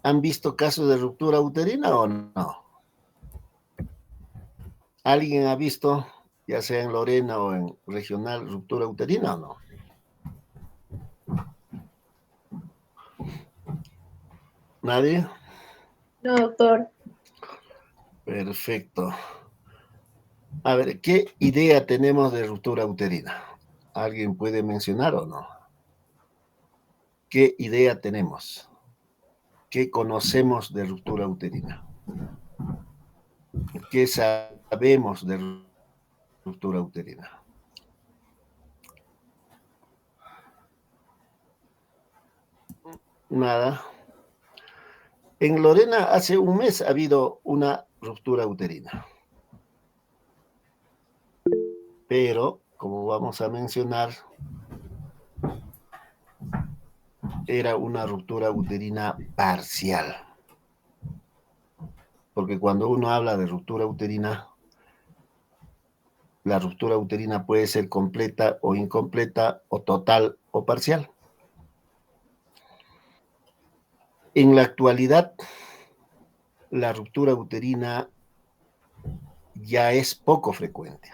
¿Han visto casos de ruptura uterina o no? ¿Alguien ha visto, ya sea en Lorena o en regional, ruptura uterina o no? ¿Nadie? No, doctor. Perfecto. A ver, ¿qué idea tenemos de ruptura uterina? ¿Alguien puede mencionar o no? ¿Qué idea tenemos? ¿Qué conocemos de ruptura uterina? ¿Qué sabemos de ruptura uterina? Nada. En Lorena hace un mes ha habido una ruptura uterina. Pero, como vamos a mencionar, era una ruptura uterina parcial. Porque cuando uno habla de ruptura uterina, la ruptura uterina puede ser completa o incompleta, o total o parcial. En la actualidad, la ruptura uterina ya es poco frecuente.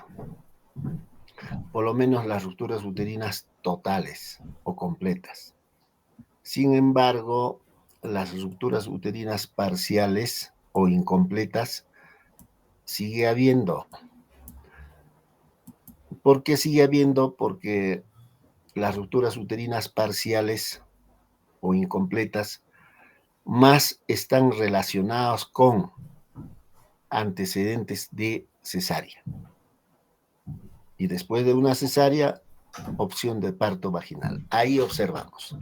Por lo menos las rupturas uterinas totales o completas. Sin embargo, las rupturas uterinas parciales o incompletas sigue habiendo. ¿Por qué sigue habiendo? Porque las rupturas uterinas parciales o incompletas más están relacionados con antecedentes de cesárea. Y después de una cesárea, opción de parto vaginal. Ahí observamos.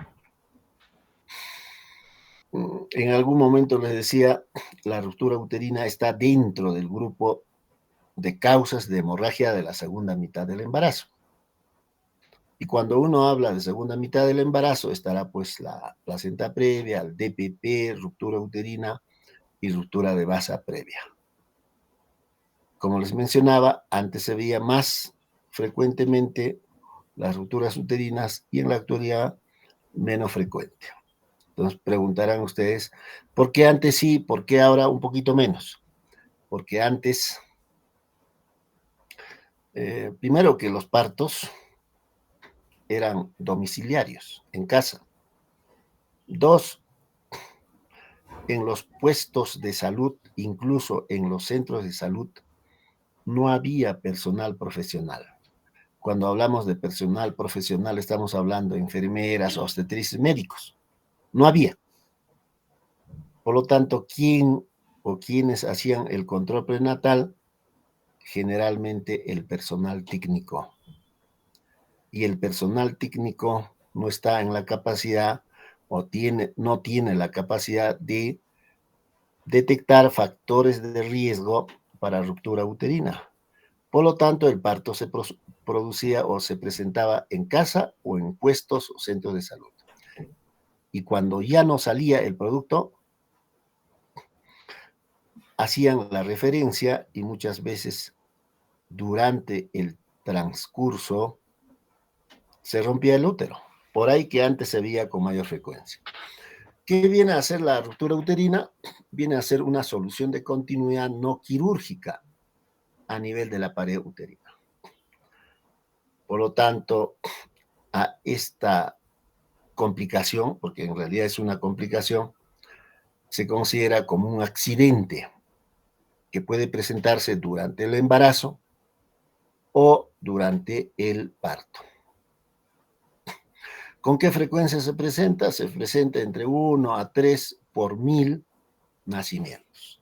En algún momento les decía, la ruptura uterina está dentro del grupo de causas de hemorragia de la segunda mitad del embarazo. Y cuando uno habla de segunda mitad del embarazo, estará pues la placenta previa, el DPP, ruptura uterina y ruptura de basa previa. Como les mencionaba, antes se veía más frecuentemente las rupturas uterinas y en la actualidad menos frecuente. Entonces preguntarán ustedes, ¿por qué antes sí, por qué ahora un poquito menos? Porque antes, primero que los partos eran domiciliarios, en casa. Dos, en los puestos de salud, incluso en los centros de salud, no había personal profesional. Cuando hablamos de personal profesional, estamos hablando de enfermeras, obstetrices, médicos. No había. Por lo tanto, ¿quién o quiénes hacían el control prenatal? Generalmente el personal técnico. Y el personal técnico no está en la capacidad o no tiene la capacidad de detectar factores de riesgo para ruptura uterina. Por lo tanto, el parto se producía o se presentaba en casa o en puestos o centros de salud. Y cuando ya no salía el producto, hacían la referencia y muchas veces durante el transcurso se rompía el útero. Por ahí que antes se veía con mayor frecuencia. ¿Qué viene a hacer la ruptura uterina? Viene a ser una solución de continuidad no quirúrgica a nivel de la pared uterina. Por lo tanto, a esta complicación, porque en realidad es una complicación, se considera como un accidente que puede presentarse durante el embarazo o durante el parto. ¿Con qué frecuencia se presenta? Se presenta entre 1 a 3 por 1000 nacimientos.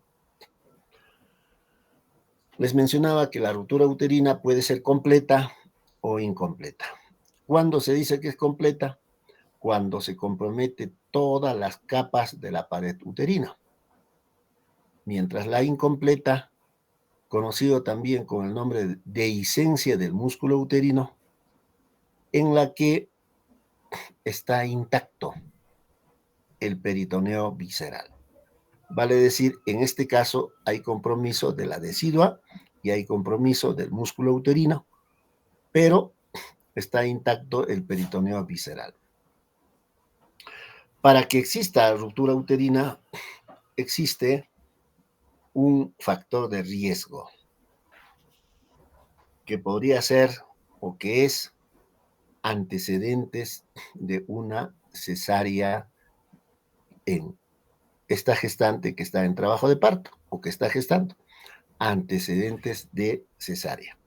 Les mencionaba que la ruptura uterina puede ser completa o incompleta. ¿Cuándo se dice que es completa? Cuando se compromete todas las capas de la pared uterina. Mientras la incompleta, conocido también con el nombre de dehiscencia del músculo uterino, en la que está intacto el peritoneo visceral. Vale decir, en este caso hay compromiso de la decidua y hay compromiso del músculo uterino, pero está intacto el peritoneo visceral. Para que exista ruptura uterina, existe un factor de riesgo que podría ser o que es antecedentes de una cesárea en esta gestante que está en trabajo de parto o que está gestando, antecedentes de cesárea.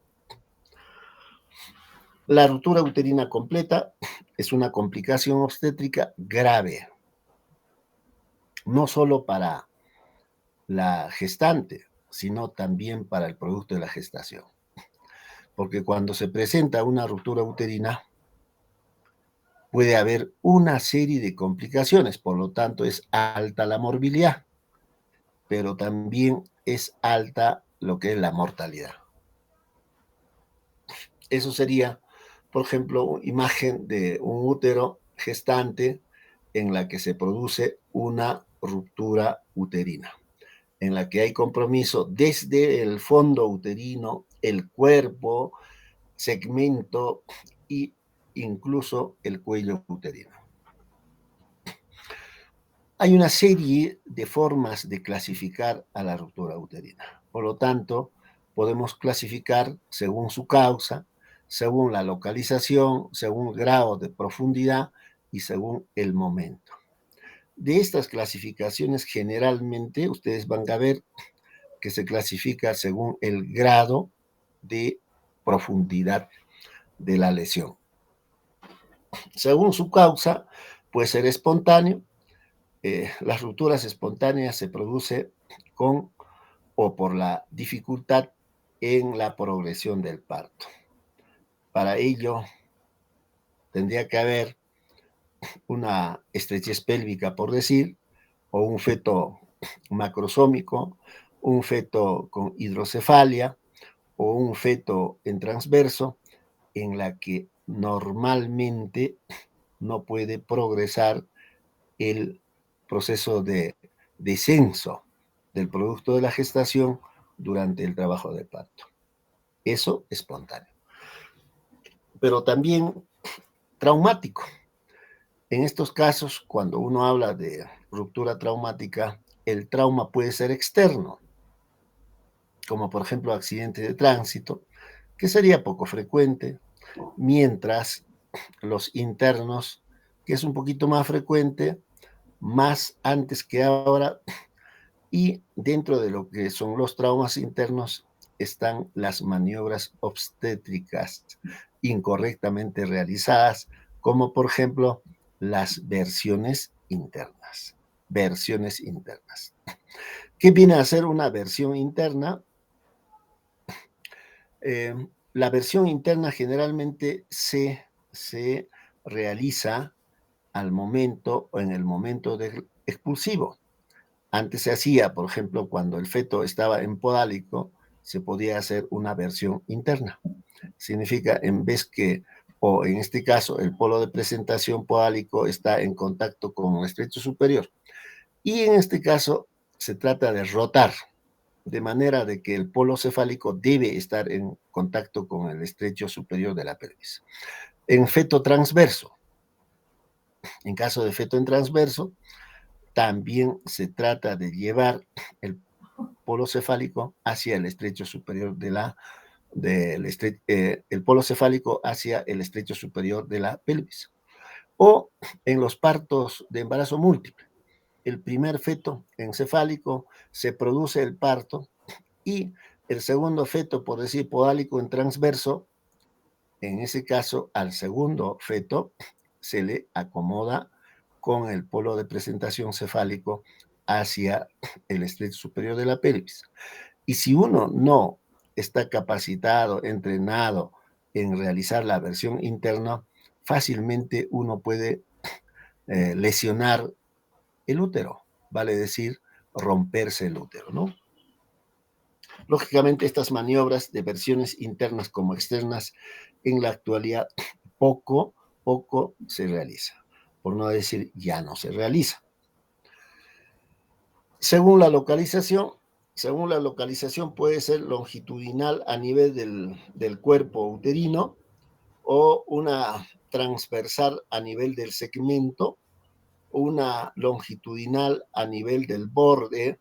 La ruptura uterina completa es una complicación obstétrica grave, no solo para la gestante, sino también para el producto de la gestación. Porque cuando se presenta una ruptura uterina, puede haber una serie de complicaciones, por lo tanto es alta la morbilidad, pero también es alta lo que es la mortalidad. Eso sería, por ejemplo, imagen de un útero gestante en la que se produce una ruptura uterina, en la que hay compromiso desde el fondo uterino, el cuerpo, segmento e incluso el cuello uterino. Hay una serie de formas de clasificar a la ruptura uterina. Por lo tanto, podemos clasificar según su causa, según la localización, según el grado de profundidad y según el momento. De estas clasificaciones, generalmente, ustedes van a ver que se clasifica según el grado de profundidad de la lesión. Según su causa, puede ser espontáneo. Las rupturas espontáneas se producen con o por la dificultad en la progresión del parto. Para ello, tendría que haber una estrechez pélvica, por decir, o un feto macrosómico, un feto con hidrocefalia o un feto en transverso, en la que normalmente no puede progresar el proceso de descenso del producto de la gestación durante el trabajo de parto. Eso espontáneo. Pero también traumático. En estos casos, cuando uno habla de ruptura traumática, el trauma puede ser externo, como por ejemplo accidente de tránsito, que sería poco frecuente, mientras los internos, que es un poquito más frecuente, más antes que ahora, y dentro de lo que son los traumas internos están las maniobras obstétricas incorrectamente realizadas, como por ejemplo las versiones internas. Versiones internas. ¿Qué viene a ser una versión interna? La versión interna generalmente se realiza al momento o en el momento del expulsivo. Antes se hacía, por ejemplo, cuando el feto estaba en podálico, se podía hacer una versión interna. Significa, en vez que, o en este caso, el polo de presentación podálico está en contacto con el estrecho superior. Y en este caso, se trata de rotar, de manera de que el polo cefálico debe estar en contacto con el estrecho superior de la pelvis. En feto transverso, en caso de feto en transverso, también se trata de llevar el polo cefálico hacia el estrecho superior de la el polo cefálico hacia el estrecho superior de la pelvis. O en los partos de embarazo múltiple, el primer feto encefálico se produce el parto y el segundo feto, por decir podálico en transverso, en ese caso al segundo feto se le acomoda con el polo de presentación cefálico hacia el estrecho superior de la pelvis. Y si uno no está capacitado, entrenado en realizar la versión interna, fácilmente uno puede lesionar el útero, vale decir, romperse el útero, ¿no? Lógicamente, estas maniobras de versiones internas como externas en la actualidad poco se realiza, por no decir ya no se realiza. Según la localización puede ser longitudinal a nivel del cuerpo uterino o una transversal a nivel del segmento una longitudinal a nivel del borde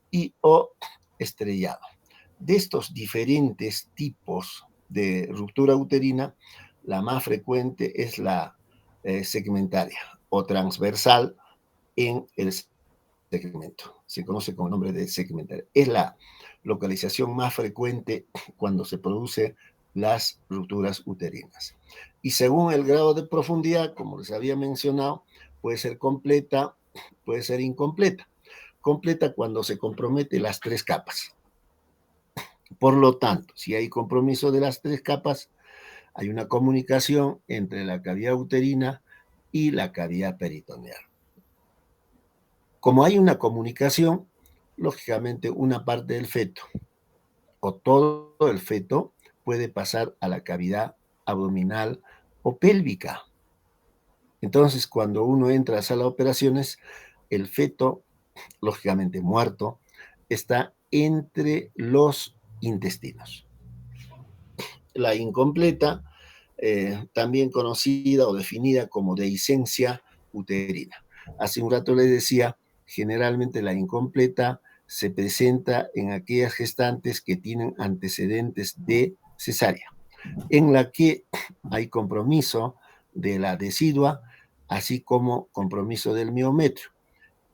y o estrellado. De estos diferentes tipos de ruptura uterina, la más frecuente es la segmentaria o transversal en el segmento. Se conoce con el nombre de segmentaria. Es la localización más frecuente cuando se produce las rupturas uterinas. Y según el grado de profundidad, como les había mencionado, puede ser completa, puede ser incompleta. Completa cuando se compromete las tres capas. Por lo tanto, si hay compromiso de las tres capas, hay una comunicación entre la cavidad uterina y la cavidad peritoneal. Como hay una comunicación, lógicamente una parte del feto o todo el feto puede pasar a la cavidad abdominal o pélvica. Entonces, cuando uno entra a la sala de operaciones, el feto, lógicamente muerto, está entre los intestinos. La incompleta, también conocida o definida como dehiscencia uterina. Hace un rato les decía, generalmente la incompleta se presenta en aquellas gestantes que tienen antecedentes de cesárea, en la que hay compromiso de la decidua, así como compromiso del miometrio,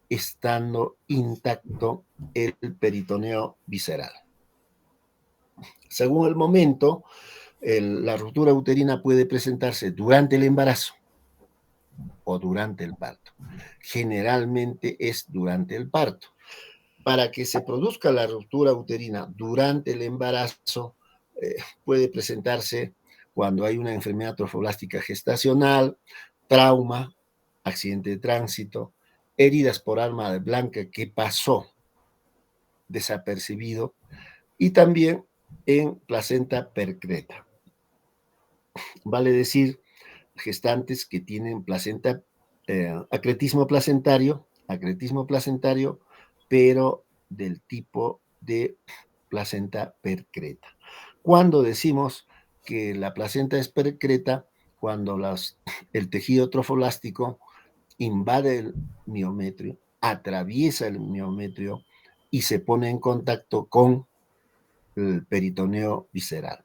estando intacto el peritoneo visceral. Según el momento, la ruptura uterina puede presentarse durante el embarazo o durante el parto. Generalmente es durante el parto. Para que se produzca la ruptura uterina durante el embarazo, puede presentarse cuando hay una enfermedad trofoblástica gestacional, trauma, accidente de tránsito, heridas por arma blanca que pasó desapercibido y también en placenta percreta. Vale decir, gestantes que tienen placenta, acretismo placentario, pero del tipo de placenta percreta. Cuando decimos que la placenta es percreta, cuando el tejido trofoblástico invade el miometrio, atraviesa el miometrio y se pone en contacto con el peritoneo visceral.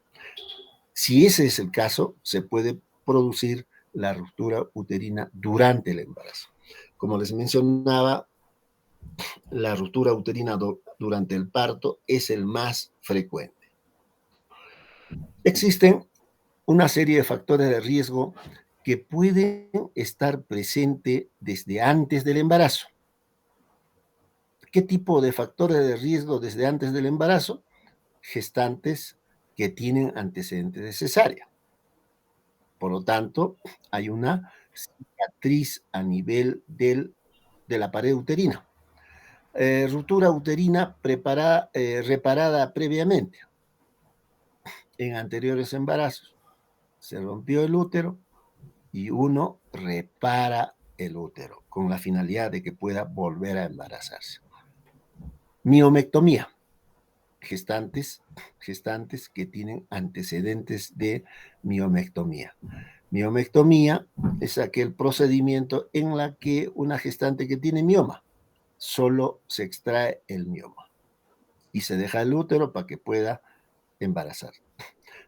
Si ese es el caso, se puede producir la ruptura uterina durante el embarazo. Como les mencionaba, la ruptura uterina durante el parto es el más frecuente. Existen una serie de factores de riesgo que pueden estar presentes desde antes del embarazo. ¿Qué tipo de factores de riesgo desde antes del embarazo? Gestantes que tienen antecedentes de cesárea. Por lo tanto, hay una cicatriz a nivel de la pared uterina. Ruptura uterina reparada previamente en anteriores embarazos. Se rompió el útero y uno repara el útero con la finalidad de que pueda volver a embarazarse. Miomectomía. Gestantes que tienen antecedentes de miomectomía. Miomectomía es aquel procedimiento en la que una gestante que tiene mioma solo se extrae el mioma y se deja el útero para que pueda embarazar.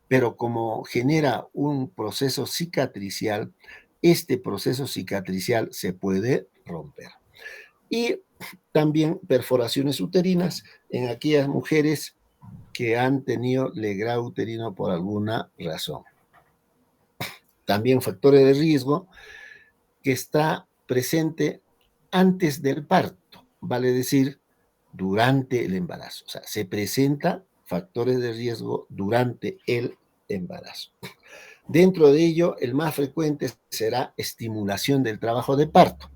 Pero como genera un proceso cicatricial, este proceso cicatricial se puede romper. Y también perforaciones uterinas en aquellas mujeres que han tenido legrado uterino por alguna razón. También factores de riesgo que está presente antes del parto, vale decir, durante el embarazo. O sea, se presenta factores de riesgo durante el embarazo. Dentro de ello, el más frecuente será estimulación del trabajo de parto,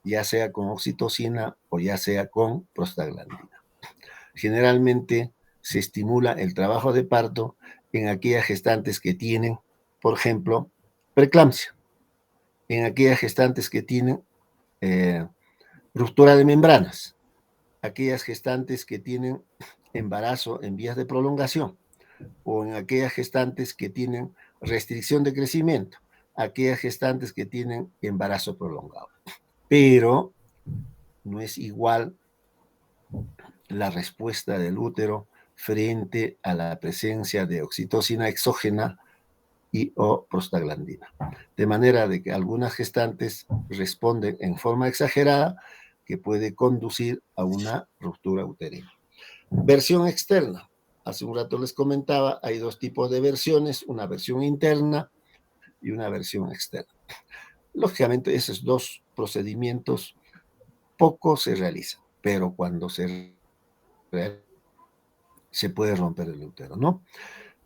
ya sea con oxitocina o ya sea con prostaglandina. Generalmente se estimula el trabajo de parto en aquellas gestantes que tienen, por ejemplo, preeclampsia, en aquellas gestantes que tienen ruptura de membranas, aquellas gestantes que tienen embarazo en vías de prolongación o en aquellas gestantes que tienen restricción de crecimiento. aquellas gestantes que tienen embarazo prolongado. Pero no es igual la respuesta del útero frente a la presencia de oxitocina exógena y o prostaglandina. De manera de que algunas gestantes responden en forma exagerada que puede conducir a una ruptura uterina. Versión externa. Hace un rato les comentaba, hay dos tipos de versiones, una versión interna y una versión externa. Lógicamente, esos dos procedimientos poco se realizan, pero cuando se puede romper el útero, ¿no?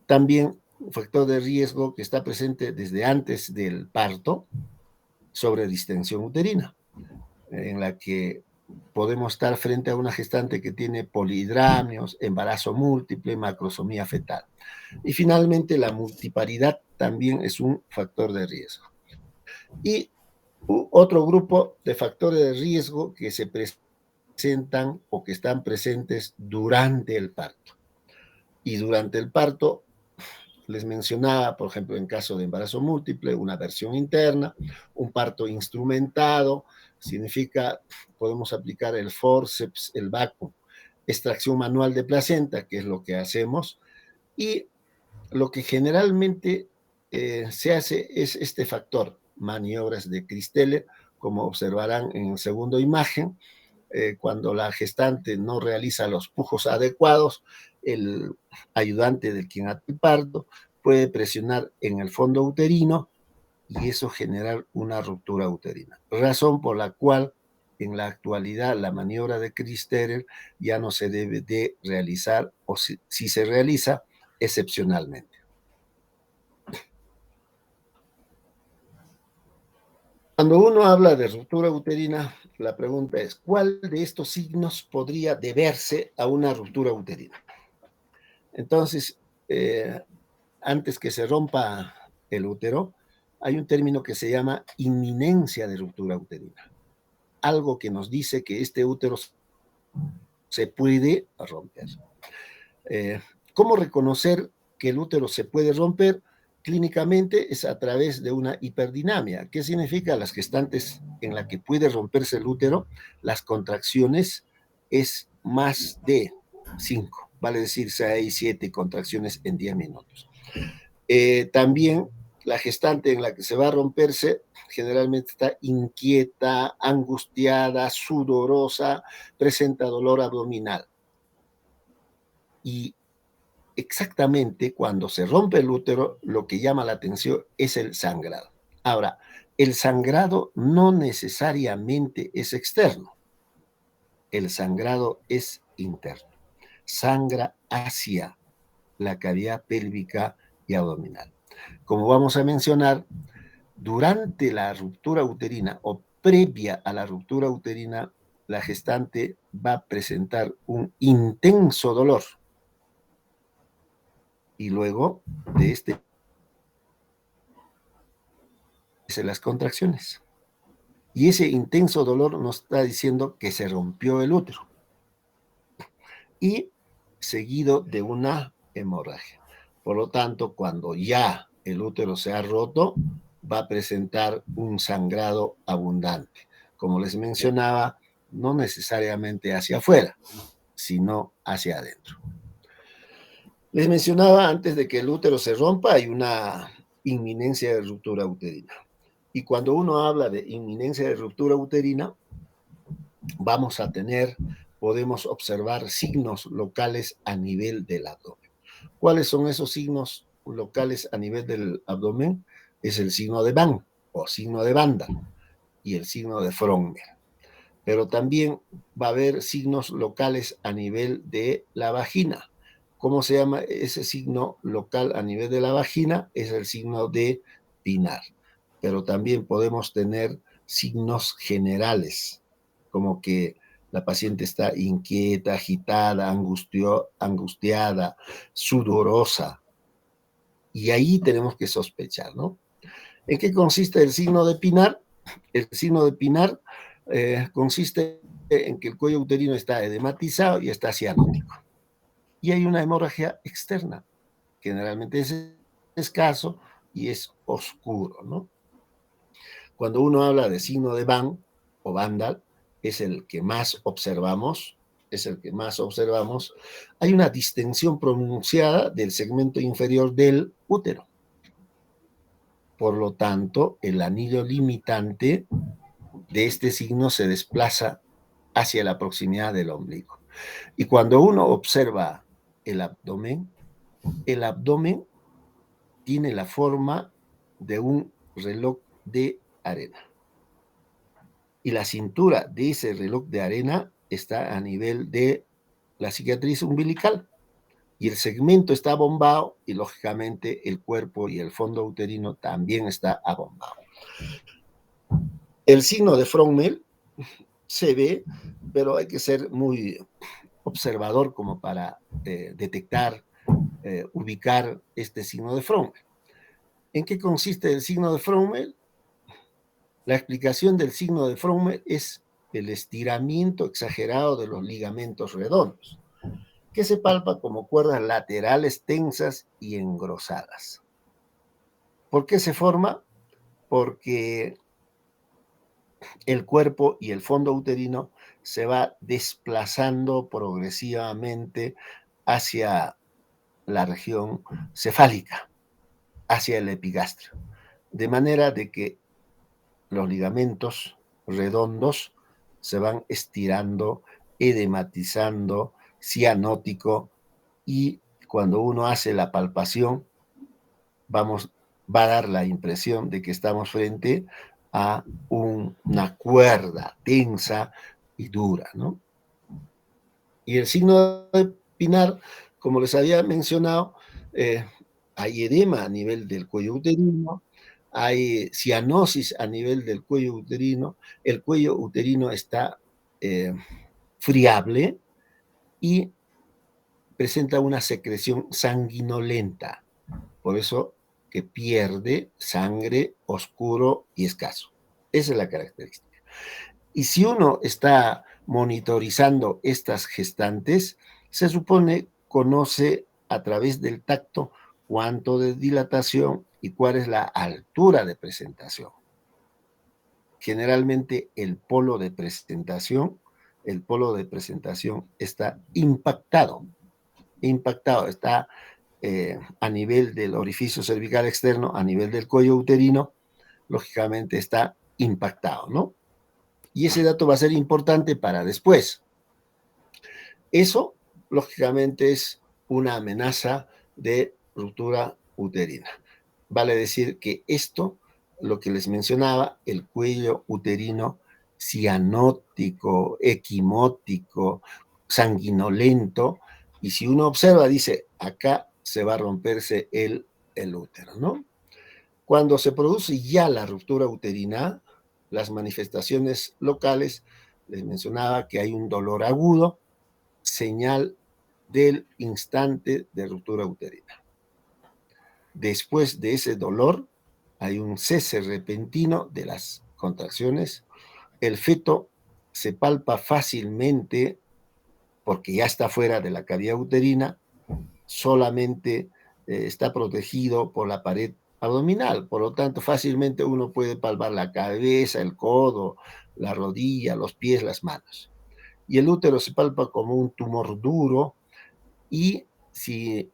También un factor de riesgo que está presente desde antes del parto, sobre distensión uterina, en la que podemos estar frente a una gestante que tiene polihidramios, embarazo múltiple, macrosomía fetal. Y finalmente la multiparidad también es un factor de riesgo. Y otro grupo de factores de riesgo que se presentan o que están presentes durante el parto. Y durante el parto les mencionaba, por ejemplo, en caso de embarazo múltiple, una versión interna, un parto instrumentado, significa, podemos aplicar el forceps, el vacuum, extracción manual de placenta, que es lo que hacemos, y lo que generalmente se hace es este factor, maniobras de Christeller, como observarán en la segunda imagen, cuando la gestante no realiza los pujos adecuados, el ayudante del quien hace el parto puede presionar en el fondo uterino y eso generar una ruptura uterina. Razón por la cual en la actualidad la maniobra de Christeller ya no se debe de realizar o si se realiza excepcionalmente. Cuando uno habla de ruptura uterina, la pregunta es, ¿cuál de estos signos podría deberse a una ruptura uterina? Entonces, antes que se rompa el útero, hay un término que se llama inminencia de ruptura uterina. Algo que nos dice que este útero se puede romper. ¿Cómo reconocer que el útero se puede romper? Clínicamente es a través de una hiperdinamia. ¿Qué significa? Las gestantes en la que puede romperse el útero, las contracciones es más de 5, vale decir 6, 7 contracciones en 10 minutos. También la gestante en la que se va a romperse generalmente está inquieta, angustiada, sudorosa, presenta dolor abdominal. Y exactamente cuando se rompe el útero, lo que llama la atención es el sangrado. Ahora, el sangrado no necesariamente es externo, el sangrado es interno. Sangra hacia la cavidad pélvica y abdominal. Como vamos a mencionar, durante la ruptura uterina o previa a la ruptura uterina, la gestante va a presentar un intenso dolor. Y luego de las contracciones. Y ese intenso dolor nos está diciendo que se rompió el útero. Y seguido de una hemorragia. Por lo tanto, cuando ya el útero se ha roto, va a presentar un sangrado abundante. Como les mencionaba, no necesariamente hacia afuera, sino hacia adentro. Les mencionaba antes de que el útero se rompa, hay una inminencia de ruptura uterina. Y cuando uno habla de inminencia de ruptura uterina, podemos observar signos locales a nivel del abdomen. ¿Cuáles son esos signos locales a nivel del abdomen? Es el signo de Van o signo de Banda y el signo de Frommer. Pero también va a haber signos locales a nivel de la vagina. ¿Cómo se llama ese signo local a nivel de la vagina? Es el signo de Pinar. Pero también podemos tener signos generales, como que la paciente está inquieta, agitada, angustiada, sudorosa. Y ahí tenemos que sospechar, ¿no? ¿En qué consiste el signo de Pinar? El signo de Pinar consiste en que el cuello uterino está edematizado y está cianótico. Y hay una hemorragia externa. Generalmente es escaso y es oscuro, ¿no? Cuando uno habla de signo de Van o Vandal, es el que más observamos, hay una distensión pronunciada del segmento inferior del útero. Por lo tanto, el anillo limitante de este signo se desplaza hacia la proximidad del ombligo. Y cuando uno observa el abdomen tiene la forma de un reloj de arena. Y la cintura de ese reloj de arena está a nivel de la cicatriz umbilical. Y el segmento está abombado y, lógicamente, el cuerpo y el fondo uterino también está abombado. El signo de Fromel se ve, pero hay que ser muy observador como para detectar, ubicar este signo de Fromel. ¿En qué consiste el signo de Fromel? La explicación del signo de Fromel es el estiramiento exagerado de los ligamentos redondos, que se palpa como cuerdas laterales tensas y engrosadas. ¿Por qué se forma? Porque el cuerpo y el fondo uterino se va desplazando progresivamente hacia la región cefálica, hacia el epigastrio, de manera de que los ligamentos redondos se van estirando, edematizando, cianótico, y cuando uno hace la palpación, va a dar la impresión de que estamos frente a una cuerda tensa y dura, ¿no? Y el signo de Pinar, como les había mencionado, hay edema a nivel del cuello uterino, hay cianosis a nivel del cuello uterino, el cuello uterino está friable y presenta una secreción sanguinolenta, por eso que pierde sangre oscuro y escaso. Esa es la característica. Y si uno está monitorizando estas gestantes, se supone conoce a través del tacto cuánto de dilatación y cuál es la altura de presentación. Generalmente el polo de presentación está impactado, está a nivel del orificio cervical externo, a nivel del cuello uterino, lógicamente está impactado, ¿no? Y ese dato va a ser importante para después. Eso, lógicamente, es una amenaza de ruptura uterina. Vale decir que esto, lo que les mencionaba, el cuello uterino cianótico, equimótico, sanguinolento, y si uno observa, dice, acá se va a romperse el útero, ¿no? Cuando se produce ya la ruptura uterina, las manifestaciones locales, les mencionaba que hay un dolor agudo, señal del instante de ruptura uterina. Después de ese dolor, hay un cese repentino de las contracciones. El feto se palpa fácilmente porque ya está fuera de la cavidad uterina, solamente está protegido por la pared abdominal, por lo tanto fácilmente uno puede palpar la cabeza, el codo, la rodilla, los pies, las manos. Y el útero se palpa como un tumor duro, y si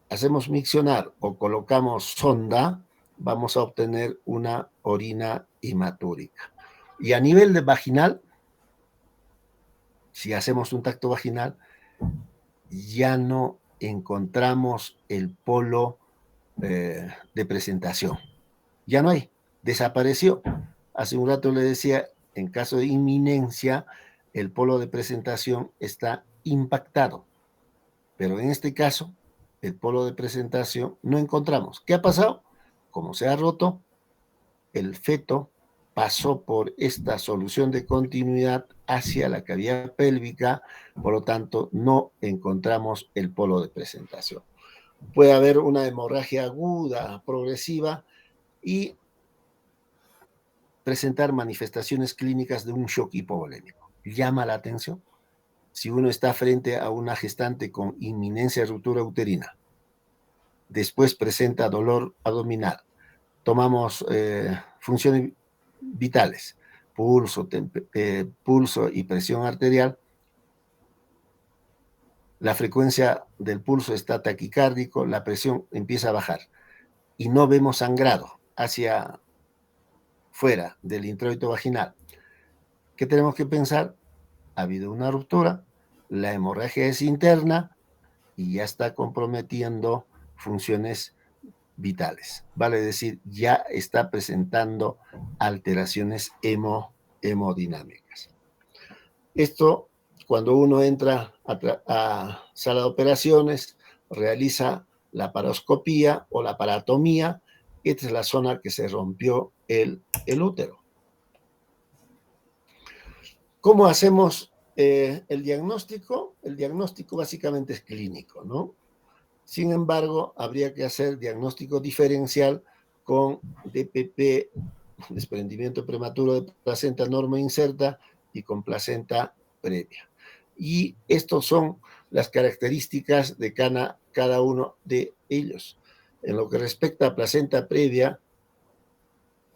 hacemos miccionar o colocamos sonda, vamos a obtener una orina hematúrica. Y a nivel de vaginal, si hacemos un tacto vaginal, ya no encontramos el polo de presentación. Ya no hay, desapareció. Hace un rato le decía, en caso de inminencia, el polo de presentación está impactado. Pero en este caso, el polo de presentación no encontramos. ¿Qué ha pasado? Como se ha roto, el feto pasó por esta solución de continuidad hacia la cavidad pélvica, por lo tanto, no encontramos el polo de presentación. Puede haber una hemorragia aguda, progresiva, y presentar manifestaciones clínicas de un shock hipovolémico. ¿Llama la atención? Si uno está frente a una gestante con inminencia de ruptura uterina, después presenta dolor abdominal, tomamos función vitales, pulso y presión arterial. La frecuencia del pulso está taquicárdico, la presión empieza a bajar y no vemos sangrado hacia fuera del introito vaginal. ¿Qué tenemos que pensar? Ha habido una ruptura, la hemorragia es interna y ya está comprometiendo funciones vitales. Vale decir, ya está presentando alteraciones hemodinámicas. Esto, cuando uno entra a sala de operaciones, realiza la paroscopía o la paratomía. Esta es la zona que se rompió el útero. ¿Cómo hacemos el diagnóstico? El diagnóstico básicamente es clínico, ¿no? Sin embargo, habría que hacer diagnóstico diferencial con DPP, desprendimiento prematuro de placenta norma inserta, y con placenta previa. Y estos son las características de cada uno de ellos. En lo que respecta a placenta previa,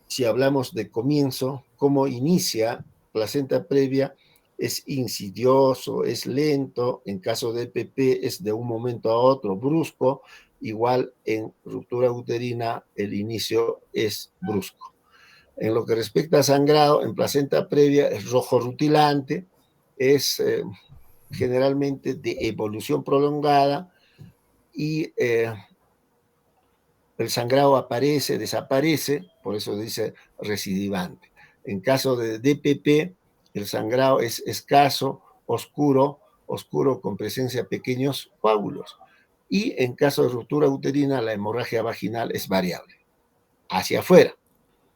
si hablamos de comienzo, cómo inicia placenta previa, es insidioso, es lento. En caso de DPP es de un momento a otro brusco. Igual en ruptura uterina el inicio es brusco. En lo que respecta a sangrado, en placenta previa es rojo rutilante, es generalmente de evolución prolongada y el sangrado aparece, desaparece, por eso dice recidivante. En caso de DPP, el sangrado es escaso, oscuro con presencia de pequeños coágulos. Y en caso de ruptura uterina, la hemorragia vaginal es variable. Hacia afuera,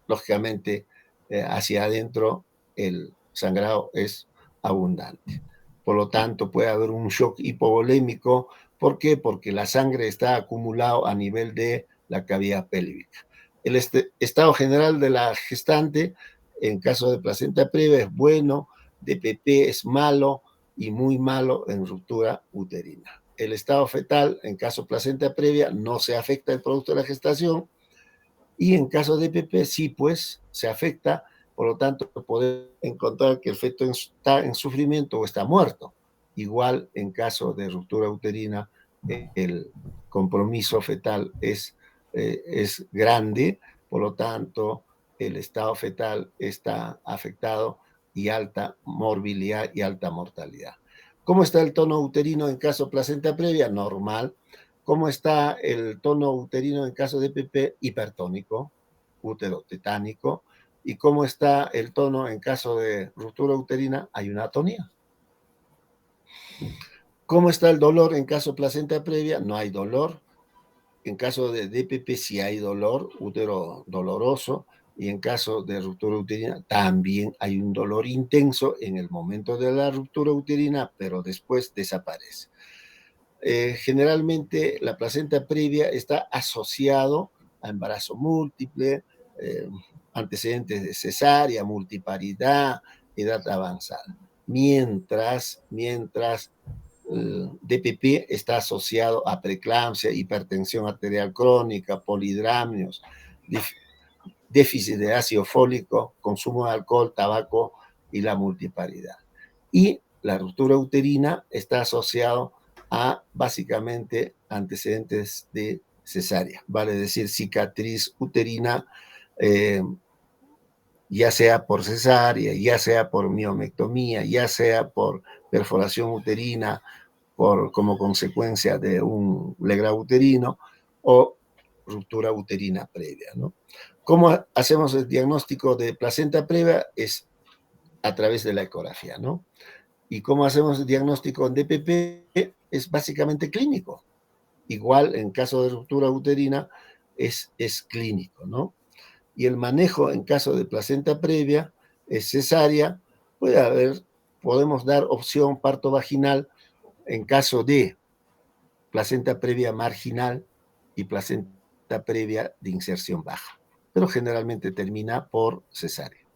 lógicamente, hacia adentro, el sangrado es abundante. Por lo tanto, puede haber un shock hipovolémico. ¿Por qué? Porque la sangre está acumulada a nivel de la cavidad pélvica. El estado general de la gestante, en caso de placenta previa, es bueno, DPP es malo y muy malo en ruptura uterina. El estado fetal, en caso de placenta previa, no se afecta el producto de la gestación, y en caso de DPP sí, pues, se afecta. Por lo tanto, podemos encontrar que el feto está en sufrimiento o está muerto. Igual en caso de ruptura uterina, el compromiso fetal es grande, por lo tanto, el estado fetal está afectado y alta morbilidad y alta mortalidad. ¿Cómo está el tono uterino en caso de placenta previa? Normal. ¿Cómo está el tono uterino en caso de DPP? Hipertónico, útero tetánico. ¿Y cómo está el tono en caso de ruptura uterina? Hay una atonía. ¿Cómo está el dolor en caso de placenta previa? No hay dolor. En caso de DPP sí hay dolor, útero doloroso, y en caso de ruptura uterina también hay un dolor intenso en el momento de la ruptura uterina, pero después desaparece. Generalmente la placenta previa está asociado a embarazo múltiple, antecedentes de cesárea, multiparidad, edad avanzada. Mientras DPP está asociado a preeclampsia, hipertensión arterial crónica, polidrámeos, déficit de ácido fólico, consumo de alcohol, tabaco y la multiparidad. Y la ruptura uterina está asociado a básicamente antecedentes de cesárea, vale decir cicatriz uterina, ya sea por cesárea, ya sea por miomectomía, ya sea por perforación uterina, como consecuencia de un legrado uterino, o ruptura uterina previa, ¿no? ¿Cómo hacemos el diagnóstico de placenta previa? Es a través de la ecografía, ¿no? ¿Y cómo hacemos el diagnóstico en DPP? Es básicamente clínico. Igual en caso de ruptura uterina es clínico, ¿no? Y el manejo en caso de placenta previa es cesárea. Podemos dar opción parto vaginal en caso de placenta previa marginal y placenta previa de inserción baja, pero generalmente termina por cesárea.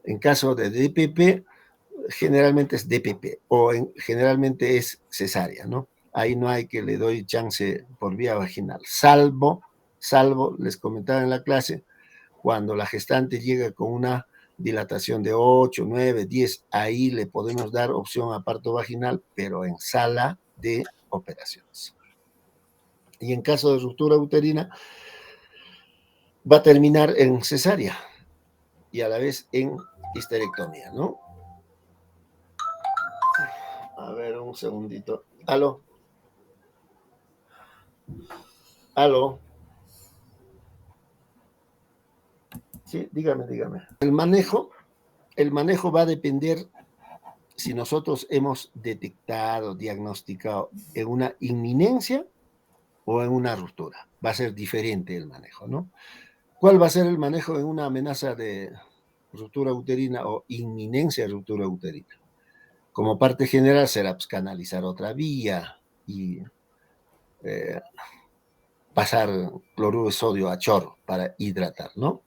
En caso de DPP, generalmente es DPP o generalmente es cesárea, ¿no? Ahí no hay que le doy chance por vía vaginal, salvo, les comentaba en la clase, cuando la gestante llega con una dilatación de 8, 9, 10, ahí le podemos dar opción a parto vaginal, pero en sala de operaciones. Y en caso de ruptura uterina, va a terminar en cesárea y a la vez en histerectomía, ¿no? A ver, un segundito. ¿Aló? ¿Aló? Sí, dígame. El manejo va a depender si nosotros hemos detectado, diagnosticado en una inminencia o en una ruptura. Va a ser diferente el manejo, ¿no? ¿Cuál va a ser el manejo en una amenaza de ruptura uterina o inminencia de ruptura uterina? Como parte general será pues, canalizar otra vía y pasar cloruro de sodio a chorro para hidratar, ¿no?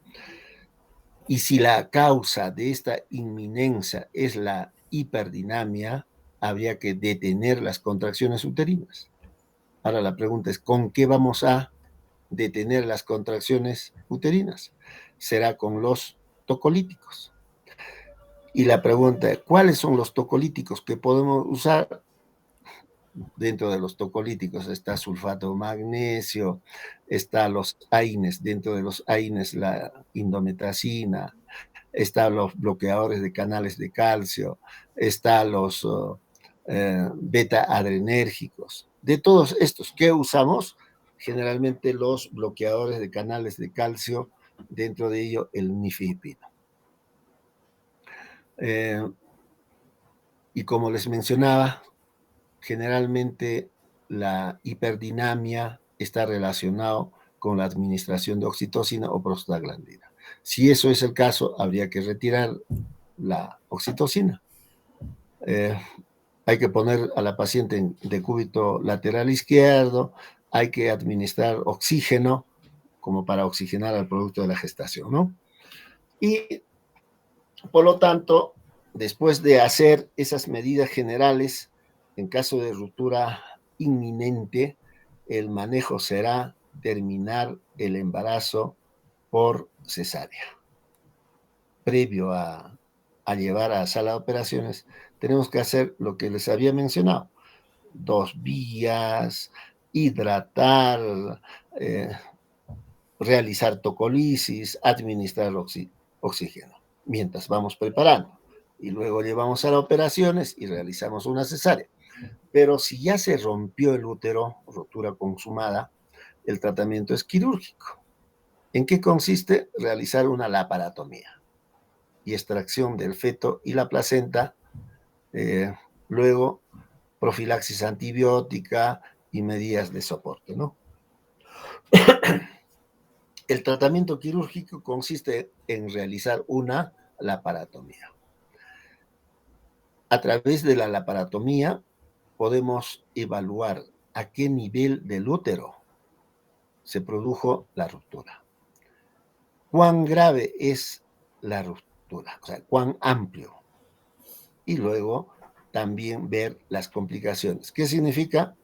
Y si la causa de esta inminencia es la hiperdinamia, habría que detener las contracciones uterinas. Ahora la pregunta es, ¿con qué vamos a detener las contracciones uterinas? Será con los tocolíticos. Y la pregunta es, ¿cuáles son los tocolíticos que podemos usar? Dentro de los tocolíticos está sulfato de magnesio, está los AINES, dentro de los AINES la indometacina, está los bloqueadores de canales de calcio, está los beta adrenérgicos. De todos estos, ¿qué usamos? Generalmente los bloqueadores de canales de calcio, dentro de ello el nifedipino. Y como les mencionaba, generalmente la hiperdinamia está relacionado con la administración de oxitocina o prostaglandina. Si eso es el caso, habría que retirar la oxitocina. Hay que poner a la paciente en decúbito lateral izquierdo, hay que administrar oxígeno como para oxigenar al producto de la gestación, ¿no? Y por lo tanto, después de hacer esas medidas generales, en caso de ruptura inminente, el manejo será terminar el embarazo por cesárea. Previo a llevar a sala de operaciones, tenemos que hacer lo que les había mencionado. 2 vías, hidratar, realizar tocolisis, administrar oxígeno, mientras vamos preparando. Y luego llevamos a las operaciones y realizamos una cesárea. Pero si ya se rompió el útero, rotura consumada, el tratamiento es quirúrgico. ¿En qué consiste? Realizar una laparotomía y extracción del feto y la placenta, luego profilaxis antibiótica y medidas de soporte, ¿no? El tratamiento quirúrgico consiste en realizar una laparotomía. A través de la laparotomía podemos evaluar a qué nivel del útero se produjo la ruptura. Cuán grave es la ruptura, o sea, cuán amplio. Y luego también ver las complicaciones. ¿Qué significa?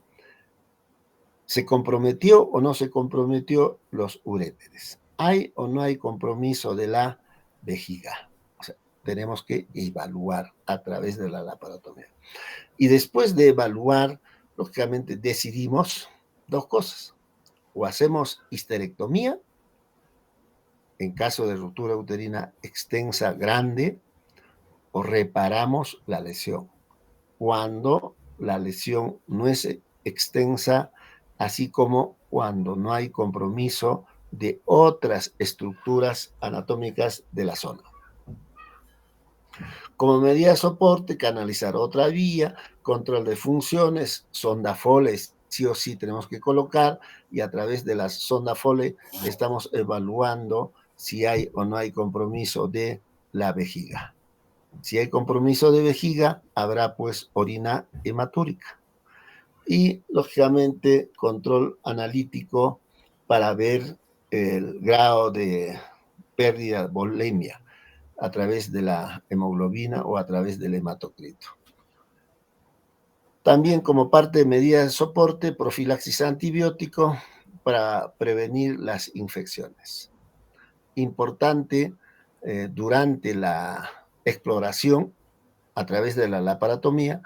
¿Se comprometió o no se comprometió los uréteres? ¿Hay o no hay compromiso de la vejiga? O sea, tenemos que evaluar a través de la laparotomía. Y después de evaluar, lógicamente decidimos 2 cosas. O hacemos histerectomía, en caso de ruptura uterina extensa grande, o reparamos la lesión. Cuando la lesión no es extensa, así como cuando no hay compromiso de otras estructuras anatómicas de la zona. Como medida de soporte, canalizar otra vía, control de funciones, sonda Foley, sí o sí tenemos que colocar, y a través de la sonda Foley estamos evaluando si hay o no hay compromiso de la vejiga. Si hay compromiso de vejiga, habrá pues orina hematúrica. Y, lógicamente, control analítico para ver el grado de pérdida, volemia, a través de la hemoglobina o a través del hematocrito. También como parte de medidas de soporte, profilaxis antibiótico para prevenir las infecciones. Importante durante la exploración, a través de la laparotomía,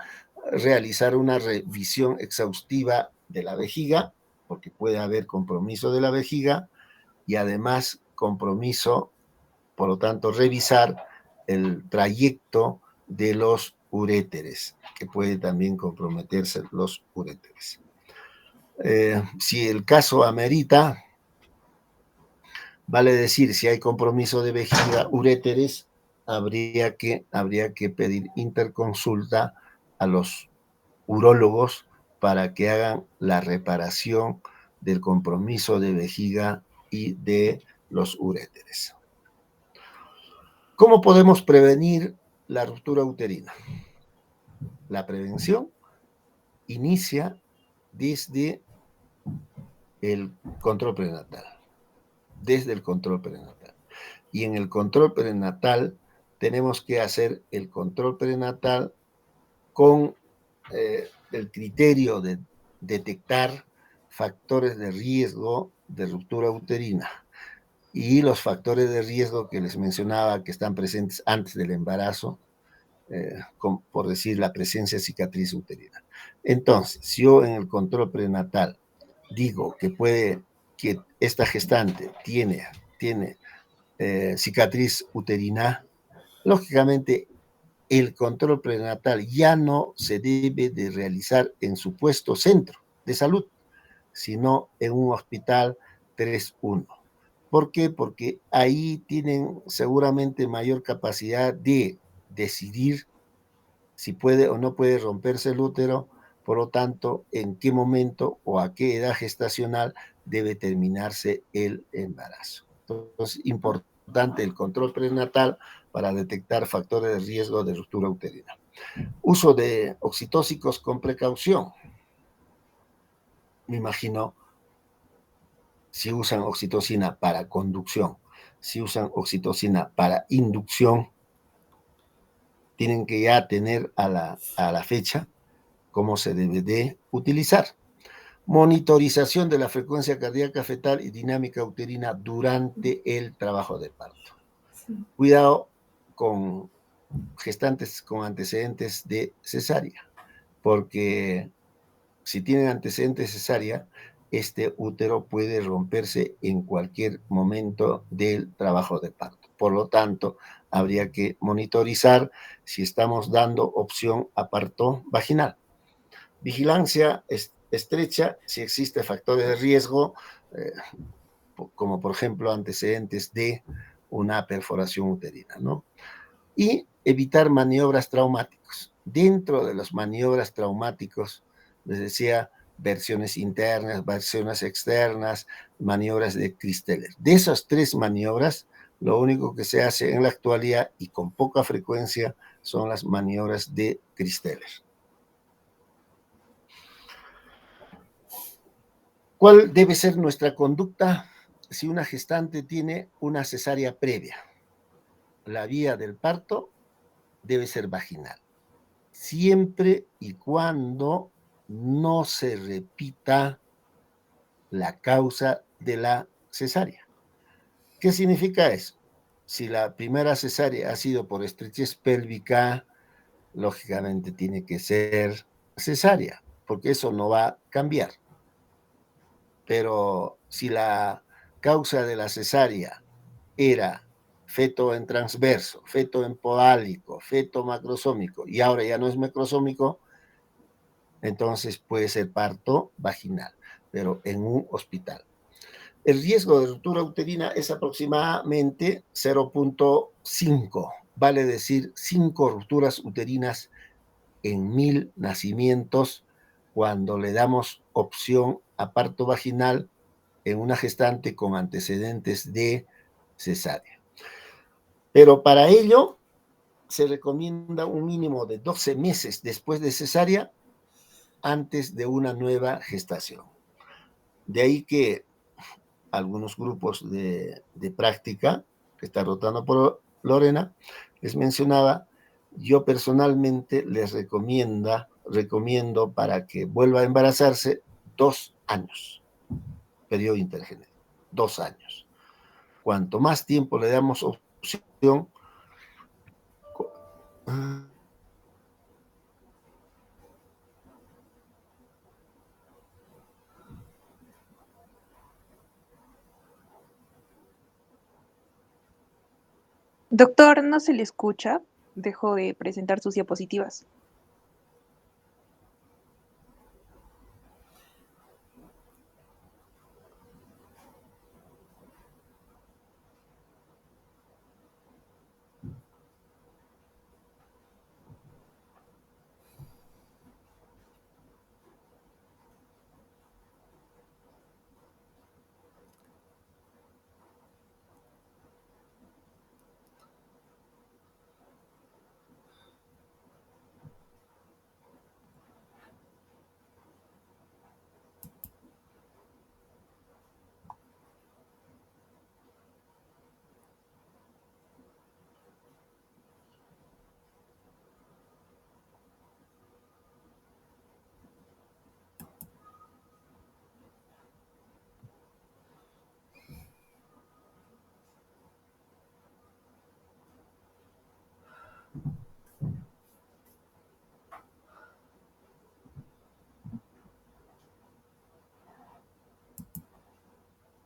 realizar una revisión exhaustiva de la vejiga, porque puede haber compromiso de la vejiga y además compromiso, por lo tanto, revisar el trayecto de los uréteres, que puede también comprometerse los uréteres. Si el caso amerita, vale decir, si hay compromiso de vejiga, uréteres, habría que pedir interconsulta a los urólogos para que hagan la reparación del compromiso de vejiga y de los uréteres. ¿Cómo podemos prevenir la ruptura uterina? La prevención inicia desde el control prenatal. Desde el control prenatal. Y en el control prenatal tenemos que hacer el control prenatal con el criterio de detectar factores de riesgo de ruptura uterina. Y los factores de riesgo que les mencionaba que están presentes antes del embarazo, por decir la presencia de cicatriz uterina. Entonces, si yo en el control prenatal digo que esta gestante tiene cicatriz uterina, lógicamente el control prenatal ya no se debe de realizar en supuesto centro de salud, sino en un hospital 3-1. ¿Por qué? Porque ahí tienen seguramente mayor capacidad de decidir si puede o no puede romperse el útero, por lo tanto, en qué momento o a qué edad gestacional debe terminarse el embarazo. Entonces, importante el control prenatal para detectar factores de riesgo de ruptura uterina. Uso de oxitóxicos con precaución. Me imagino si usan oxitocina para conducción, si usan oxitocina para inducción, tienen que ya tener a la fecha cómo se debe de utilizar. Monitorización de la frecuencia cardíaca fetal y dinámica uterina durante el trabajo de parto. Cuidado con gestantes con antecedentes de cesárea, porque si tienen antecedentes de cesárea, este útero puede romperse en cualquier momento del trabajo de parto. Por lo tanto, habría que monitorizar si estamos dando opción a parto vaginal. Vigilancia estrecha si existe factores de riesgo, como por ejemplo antecedentes de una perforación uterina, ¿no? Y evitar maniobras traumáticas. Dentro de las maniobras traumáticos, les decía, versiones internas, versiones externas, maniobras de Christeller. De esas 3 maniobras, lo único que se hace en la actualidad y con poca frecuencia son las maniobras de Christeller. ¿Cuál debe ser nuestra conducta si una gestante tiene una cesárea previa? La vía del parto debe ser vaginal, siempre y cuando no se repita la causa de la cesárea. ¿Qué significa eso? Si la primera cesárea ha sido por estrechez pélvica, lógicamente tiene que ser cesárea, porque eso no va a cambiar. Pero si la causa de la cesárea era feto en transverso, feto en podálico, feto macrosómico, y ahora ya no es macrosómico, entonces puede ser parto vaginal, pero en un hospital. El riesgo de ruptura uterina es aproximadamente 0.5, vale decir 5 rupturas uterinas en 1000 nacimientos cuando le damos opción a parto vaginal en una gestante con antecedentes de cesárea. Pero para ello se recomienda un mínimo de 12 meses después de cesárea antes de una nueva gestación. De ahí que algunos grupos de práctica que está rotando por Lorena, les mencionaba, yo personalmente les recomiendo para que vuelva a embarazarse 2 años, periodo intergénero, 2 años. Cuanto más tiempo le damos opción Ah, Doctor, no se le escucha. Dejó de presentar sus diapositivas.